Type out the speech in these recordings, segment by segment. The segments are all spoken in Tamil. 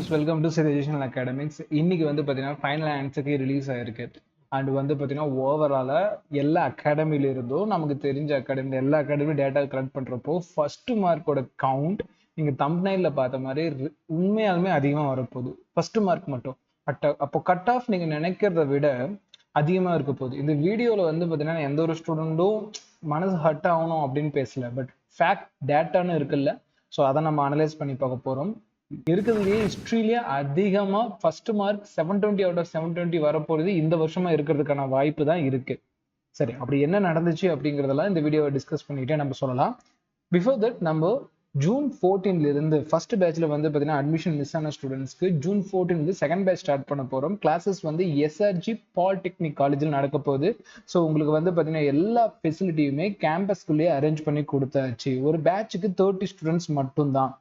Students welcome to Sid educational academics. இன்னைக்கு வந்து பார்த்தீங்கன்னா ஃபைனல் ஆன்சருக்கு ரிலீஸ் ஆயிருக்கு. அண்ட் வந்து பார்த்தீங்கன்னா ஓவராலாக எல்லா அகாடமியில இருந்தும் நமக்கு தெரிஞ்ச அகாடமி எல்லா அகாடமி டேட்டா கலெக்ட் பண்ணுறப்போ ஃபர்ஸ்ட் மார்க்கோட கவுண்ட் நீங்கள் தம்ப்நெயிலில் பார்த்த மாதிரி உண்மையாலுமே அதிகமாக வரப்போகுது. ஃபர்ஸ்ட் மார்க் மட்டும் அப்போ கட் ஆஃப் நீங்கள் நினைக்கிறத விட அதிகமாக இருக்க போகுது. இந்த வீடியோவில் வந்து பார்த்தீங்கன்னா எந்த ஒரு ஸ்டூடெண்ட்டும் மனசு ஹர்ட் ஆகணும் அப்படின்னு பேசல, பட் ஃபேக்ட் டேட்டான்னு இருக்குல்ல, ஸோ அதை நம்ம அனலைஸ் பண்ணி பார்க்க போகிறோம். இருக்கிறதுலேயே ஹிஸ்ட்ரியிலேயே அதிகமா ஃபர்ஸ்ட் மார்க் 720 அவுட் ஆஃப் 720 வரப்போறது இந்த வருஷமா இருக்கிறதுக்கான வாய்ப்பு தான் இருக்கு. சரி, அப்படி என்ன நடந்துச்சு அப்படிங்கிறதெல்லாம் இந்த வீடியோவை டிஸ்கஸ் பண்ணிட்டே நம்ம சொல்லலாம். பிஃபோர் தட் நம்ம ஜூன் 14ல இருந்து ஃபர்ஸ்ட் பேட்ச்ல வந்து பார்த்தீங்கன்னா அட்மிஷன் மிஸ் ஆன ஸ்டூடெண்ட்ஸ்க்கு ஜூன் 14 செகண்ட் பேட்ச் ஸ்டார்ட் பண்ண போறோம். கிளாஸஸ் வந்து எஸ்ஆர்ஜி பாலிடெக்னிக் காலேஜில் நடக்க போகுது. ஸோ உங்களுக்கு வந்து பார்த்தீங்கன்னா எல்லா ஃபெசிலிட்டியுமே கேம்பஸ்குள்ளேயே அரேஞ்ச் பண்ணி கொடுத்தாச்சு. ஒரு பேட்சுக்கு 30 ஸ்டூடெண்ட்ஸ் மட்டும்தான்.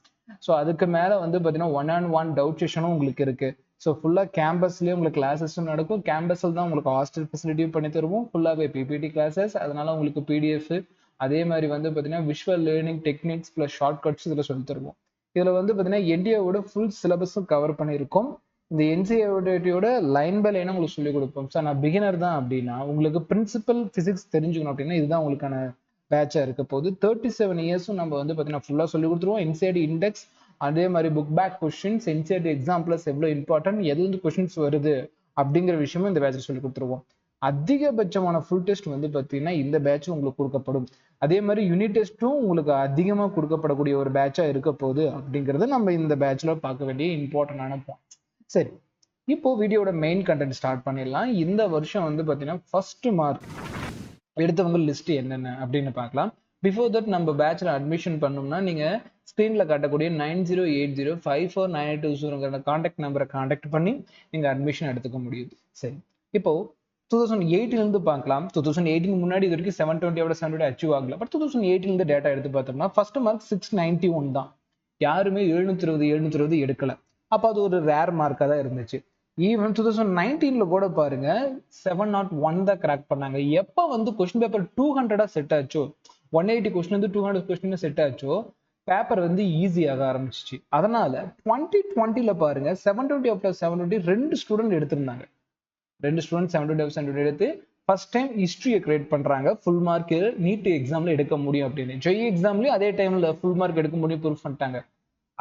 ஸோ அதுக்கு மேலே வந்து பார்த்தீங்கன்னா 1-on-1 டவுட் செஷனும் உங்களுக்கு இருக்கு. ஸோ ஃபுல்லாக கேம்பஸ்லேயே உங்களுக்கு கிளாஸஸும் நடக்கும். கேம்பஸில் தான் உங்களுக்கு ஹாஸ்டல் ஃபெசிலிட்டியும் பண்ணி தருவோம். ஃபுல்லாகவே பிபிடி கிளாஸஸ், அதனால உங்களுக்கு பிடிஎஃப், அதே மாதிரி வந்து பார்த்தீங்கன்னா visual learning techniques plus short cuts இதில் சொல்லி தருவோம். இதில் வந்து பார்த்தீங்கன்னா என்டிஏவோட ஃபுல் சிலபஸும் கவர் பண்ணியிருக்கோம். இந்த என்சிஏவோட லைன் பை லைனாக உங்களுக்கு சொல்லிக் கொடுப்போம். சார் நான் பிகினர் தான் அப்படின்னா உங்களுக்கு பிரின்சிபல் ஃபிசிக்ஸ் தெரிஞ்சுக்கணும் அப்படின்னா இதுதான் உங்களுக்கான பேட்சா இருக்க போது. 37 இயர்ஸும் நம்ம வந்து பார்த்தீங்கன்னா ஃபுல்லாக சொல்லி கொடுத்துருவோம். என்சிஆர்டி இண்டெக்ஸ், அதே மாதிரி book back questions, NCERT exam plus எவ்வளோ இம்பார்ட்டன்ட், எது வந்து கொஸ்டின்ஸ் வருது அப்படிங்கிற விஷயமும் இந்த பேட்சில் சொல்லி கொடுத்துருவோம். அதிகபட்சமான ஃபுல் டெஸ்ட் வந்து பார்த்தீங்கன்னா இந்த பேட்ச் உங்களுக்கு கொடுக்கப்படும். அதே மாதிரி யூனிட் டெஸ்ட்டும் உங்களுக்கு அதிகமாக கொடுக்கப்படக்கூடிய ஒரு பேட்சா இருக்க போகுது அப்படிங்கிறது நம்ம இந்த பேட்ச்ல பார்க்க வேண்டிய இம்பார்ட்டன்டான பாயிண்ட். சரி, இப்போ வீடியோட மெயின் கண்டென்ட் ஸ்டார்ட் பண்ணிடலாம். இந்த வருஷம் வந்து பார்த்தீங்கன்னா ஃபர்ஸ்ட் மார்க் எடுத்தவங்க லிஸ்ட் என்னென்ன அப்படின்னு பார்க்கலாம். பிஃபோர் தட் நம்ம பேட்ச்ல அட்மிஷன் பண்ணோம்னா நீங்க ஸ்கிரீன்ல காட்டக்கூடிய 9080549820 கான்டாக்ட் நம்பரை கான்டாக்ட் பண்ணி நீங்க அட்மிஷன் எடுத்துக்க முடியுது. சரி, இப்போ 2018 இருந்து பார்க்கலாம். 2018 முன்னாடி இது வரைக்கும் 720 அச்சீவ் ஆகல. பட் 2018 இருந்து டேட்டா எடுத்து பார்த்தோம்னா ஃபர்ஸ்ட் மார்க் 691 தான். யாருமே 720 எடுக்கல. அப்போ அது ஒரு ரேர் மார்க்காக தான் இருந்துச்சு. ஈவன் 2019 கூட பாருங்க 701 தான் கிராக் பண்ணாங்க. எப்போ வந்து கொஸ்டின் பேப்பர் 200 செட் ஆச்சோ, 180 கொஸ்டின் வந்து 200 கொஸ்டின் செட் ஆச்சோ, பேப்பர் வந்து ஈஸியாக ஆரம்பிச்சிச்சு. அதனால 2020ல பாருங்க 720 அவுட் ஆஃப் 720 2 ஸ்டூடெண்ட் எடுத்திருந்தாங்க. 2 ஸ்டூடெண்ட் 720 அவுட் 720 எடுத்து ஃபர்ஸ்ட் டைம் ஹிஸ்டரியை கிரியேட் பண்றாங்க. ஃபுல் மார்க் நீட் எக்ஸாம்ல எடுக்க முடியும் அப்படின்னு. ஜெய் எக்ஸாம்லயும் அதே டைம்ல ஃபுல் மார்க் எடுக்க முடியும் ப்ரூவ் பண்ணிட்டாங்க.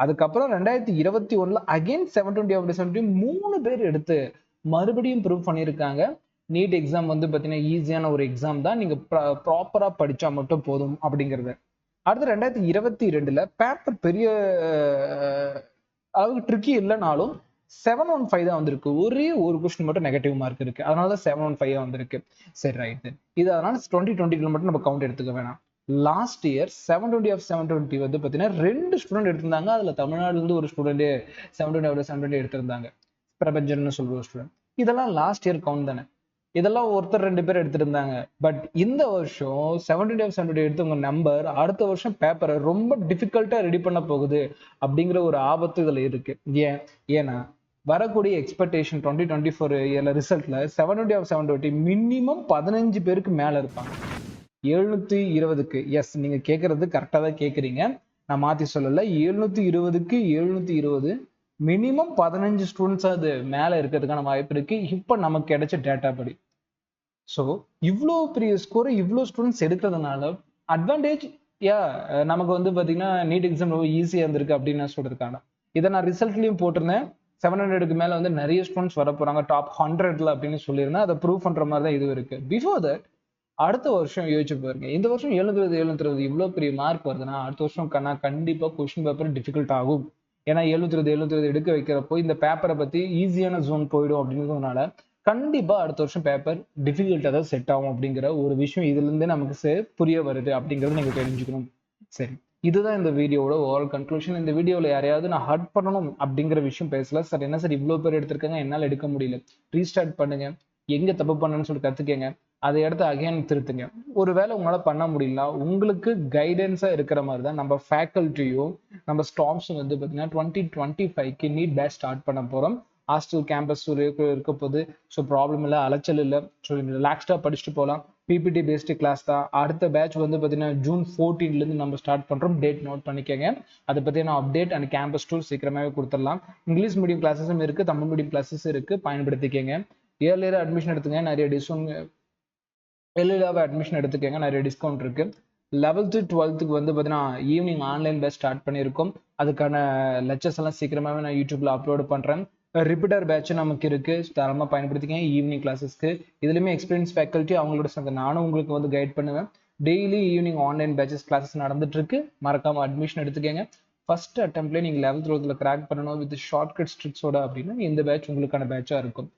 அதுக்கப்புறம் 2021 அகைன் 720 3 பேர் எடுத்து மறுபடியும் ப்ரூவ் பண்ணியிருக்காங்க. நீட் எக்ஸாம் வந்து பார்த்தீங்கன்னா ஈஸியான ஒரு எக்ஸாம் தான், நீங்க ப்ராப்பரா படிச்சா மட்டும் போதும் அப்படிங்கிறது. அடுத்து 2022 பேப்பர் பெரிய அளவுக்கு ட்ரிக்கி இல்லைனாலும் 715 தான் வந்திருக்கு. ஒரே ஒரு கொஸ்டின் மட்டும் நெகட்டிவ் மார்க் இருக்கு, அதனால தான் 715 வந்திருக்கு. சரி, ரைட்டு. இது அதனால 2020 மட்டும் நம்ம கவுண்ட் எடுத்துக்க வேணாம். லாஸ்ட் இயர் 720 ஆஃப் 720 வந்து பார்த்தீங்கன்னா 2 ஸ்டூடெண்ட் எடுத்திருந்தாங்க. அதுல தமிழ்நாடுல இருந்து ஒரு ஸ்டூடெண்ட் 720 அவுட் 720 எடுத்திருந்தாங்க, பிரபஞ்சன் சொல்ற ஸ்டூடெண்ட். இதெல்லாம் லாஸ்ட் இயர் கவுண்ட் தானே, இதெல்லாம் ஒருத்தர் 2 பேர் எடுத்திருந்தாங்க. பட் இந்த வருஷம் 720 ஆஃப் 720 எடுத்தவங்க நம்பர் அடுத்த வருஷம் பேப்பரை ரொம்ப டிஃபிகல்ட்டா ரெடி பண்ண போகுது அப்படிங்கிற ஒரு ஆபத்து இதுல இருக்கு. ஏன்னா வரக்கூடிய எக்ஸ்பெக்டேஷன் 2024 இயர்ல ரிசல்ட்ல 720 ஆஃப் 720 மினிமம் 15 பேருக்கு மேல இருப்பாங்க. 720க்கு எஸ், நீங்க கேட்கறது கரெக்டா தான் கேட்குறீங்க, நான் மாத்தி சொல்லல. 720க்கு 720 மினிமம் 15 ஸ்டூடெண்ட்ஸ் அது மேல இருக்கிறதுக்கான வாய்ப்பு இருக்கு இப்ப நமக்கு கிடைச்ச டேட்டா படி. ஸோ இவ்வளோ பெரிய ஸ்கோரை இவ்வளோ ஸ்டூடெண்ட்ஸ் எடுக்கிறதுனால அட்வான்டேஜ் நமக்கு வந்து பார்த்தீங்கன்னா நீட் எக்ஸாம் ரொம்ப ஈஸியாக இருந்திருக்கு அப்படின்னு நான் சொல்லியிருக்காங்க. இதை நான் ரிசல்ட்லையும் போட்டிருந்தேன். 700க்கு மேலே வந்து நிறைய ஸ்டூடெண்ட்ஸ் வர போறாங்க டாப் 100ல அப்படின்னு சொல்லியிருந்தேன். அதை ப்ரூவ் பண்ற மாதிரி தான் இது இருக்கு. பிஃபோர் தட் அடுத்த வருஷம் யோசிச்சு பாருங்க. இந்த வருஷம் 720 இவ்வளோ பெரிய மார்க் வருதுன்னா அடுத்த வருஷம் கண்டிப்பா கொஸ்டின் பேப்பர் டிஃபிகல்ட் ஆகும். ஏன்னா 720 எடுக்க வைக்கிறப்போ இந்த பேப்பரை பத்தி ஈஸியான ஜோன் போயிடும் அப்படிங்கிறதுனால கண்டிப்பா அடுத்த வருஷம் பேப்பர் டிஃபிகல்ட்டா தான் செட் ஆகும் அப்படிங்கிற ஒரு விஷயம் இதுல இருந்தே நமக்கு புரிய வருது அப்படிங்கறது நீங்க தெரிஞ்சுக்கணும். சரி, இதுதான் இந்த வீடியோட ஓவரால் கன்க்ளூஷன். இந்த வீடியோல யாரையாவது நான் ஹர்ட் பண்ணணும் அப்படிங்கிற விஷயம் பேசல. சார் என்ன சார் இவ்வளவு பேர் எடுத்திருக்காங்க, என்னால எடுக்க முடியல, ரீஸ்டார்ட் பண்ணுங்க, எங்க தப்பு பண்ணணும்னு சொல்லி கத்துக்கங்க, அதை எடுத்து அகைன் திருத்துங்க. ஒருவேளை உங்களால பண்ண முடியல, உங்களுக்கு கைடன்ஸா இருக்கிற மாதிரி தான் நம்ம ஃபேக்கல்ட்டியும் நம்ம ஸ்டாஃப்ஸும் வந்து பார்த்தீங்கன்னா 2025க்கு நீட் பேட்ச் ஸ்டார்ட் பண்ண போறோம். ஹாஸ்டல் கேம்பஸ் இருக்க போது. ஸோ ப்ராப்ளம் இல்லை, அலைச்சல் இல்லை. ஸோ ரிலாக்ஸ்டாக படிச்சுட்டு போகலாம். பிபிடி பேஸ்டு கிளாஸ் தான். அடுத்த பேட்ச் வந்து பார்த்தீங்கன்னா ஜூன் 14லேருந்து நம்ம ஸ்டார்ட் பண்ணுறோம். டேட் நோட் பண்ணிக்கோங்க. அதை பற்றின அப்டேட் அண்ட் கேம்பஸ் டூர் சீக்கிரமாகவே கொடுத்துடலாம். இங்கிலீஷ் மீடியம் கிளாஸஸும் இருக்குது, தமிழ் மீடியம் கிளாஸஸ் இருக்குது, பயன்படுத்திக்கங்க. ஏர்லியராக அட்மிஷன் எடுத்துங்க, நிறைய டிஸ்கவுண்ட். ஏர்லியராக அட்மிஷன் எடுத்துக்கங்க, நிறைய டிஸ்கவுண்ட் இருக்குது. 11th 12th வந்து பார்த்தீங்கன்னா ஈவினிங் ஆன்லைன் பேட்ச் ஸ்டார்ட் பண்ணியிருக்கோம். அதுக்கான லெக்சர்ஸ் எல்லாம் சீக்கிரமாகவே நான் யூடியூப்ல அப்லோட் பண்ணுறேன். ரிப்பீட்டர் பேட்ச் நமக்கு இருக்கு, தரமாக பயன்படுத்திக்கங்க ஈவினிங் கிளாஸஸ்க்கு. இதுலையுமே எக்ஸ்பீரியன்ஸ் ஃபேக்கல்ட்டி அவங்களோட சேர்ந்து நானும் உங்களுக்கு வந்து கைட் பண்ணுவேன். Daily evening online patches classes நடந்துட்டு இருக்கு. மறக்காம அட்மிஷன் எடுத்துக்கங்க. ஃபர்ஸ்ட் அட்டம்ப்ட்லேயே நீங்கள் 11th 12th கிராக் பண்ணணும் வித் ஷார்ட்கட் ஸ்ட்ரிக்ஸோட அப்படின்னா இந்த பேட்ச் உங்களுக்கான பேட்சாக இருக்கும்.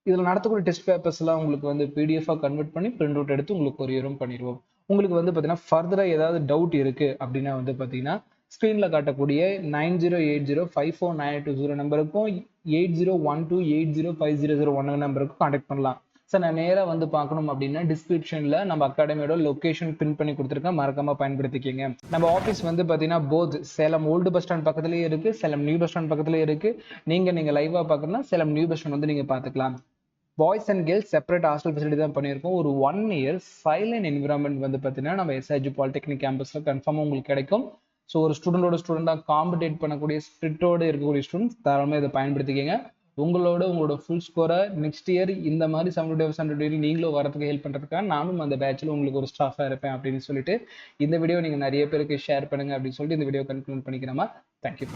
இதில் நடத்தக்கூடிய டெஸ்ட் பேப்பர்ஸ் எல்லாம் உங்களுக்கு வந்து பிடிஎஃபாக கன்வெர்ட் பண்ணி பிரிண்ட் அவுட் எடுத்து உங்களுக்கு கொரியரும் பண்ணிடுவோம். உங்களுக்கு வந்து பார்த்தீங்கன்னா ஃபர்தராக ஏதாவது டவுட் இருக்கு அப்படின்னா வந்து பார்த்தீங்கன்னா ஸ்க்ரீனில் காட்டக்கூடிய 9080549820 நம்பருக்கும் 8012805001 நம்பருக்கும் கான்டாக்ட் பண்ணலாம். சார் நான் நேராக வந்து பார்க்கணும் அப்படின்னா டிஸ்கிரிப்ஷனில் நம்ம அகாடமியோட லொக்கேஷன் பின் பண்ணி கொடுத்துருக்கேன், மறக்காம பயன்படுத்திக்கங்க. நம்ம ஆஃபீஸ் வந்து பார்த்தீங்கன்னா both Salem old bus stand பக்கத்துலேயே இருக்கு, சேலம் நியூ பஸ் ஸ்டாண்ட் பக்கத்துலேயே இருக்கு. நீங்கள் லைவாக பார்க்கணும்னா சேலம் நியூ பஸ் ஸ்டாண்ட் வந்து நீங்கள் பார்த்துக்கலாம். Boys and girls separate hostel facility தான் பண்ணியிருக்கோம். ஒரு 1 year சைலண்ட் என்விரான்மெண்ட் வந்து பார்த்தீங்கன்னா நம்ம எஸ்ஐஜி பாலிடெக்னிக் கேம்பஸில் கன்ஃபார்மாக உங்களுக்கு கிடைக்கும். ஸோ ஒரு ஸ்டூடெண்டாக காம்படேட் பண்ணக்கூடிய ஸ்பிரிட்டோடு இருக்கக்கூடிய ஸ்டூடெண்ட்ஸ் தாராளமாக இதை பயன்படுத்திக்கங்க. உங்களோட ஃபுல் ஸ்கோரை நெக்ஸ்ட் இயர் இந்த மாதிரி 75% நீங்களும் வரதுக்கு ஹெல்ப் பண்ணுறதுக்காக நானும் அந்த பேட்சில் உங்களுக்கு ஒரு ஸ்டாஃபாக இருப்பேன் அப்படின்னு சொல்லிட்டு இந்த வீடியோ நீங்கள் நிறைய பேருக்கு ஷேர் பண்ணுங்க அப்படின்னு சொல்லிட்டு இந்த வீடியோ கன்க்ளூட் பண்ணிக்கிறோமா. தேங்க்யூ.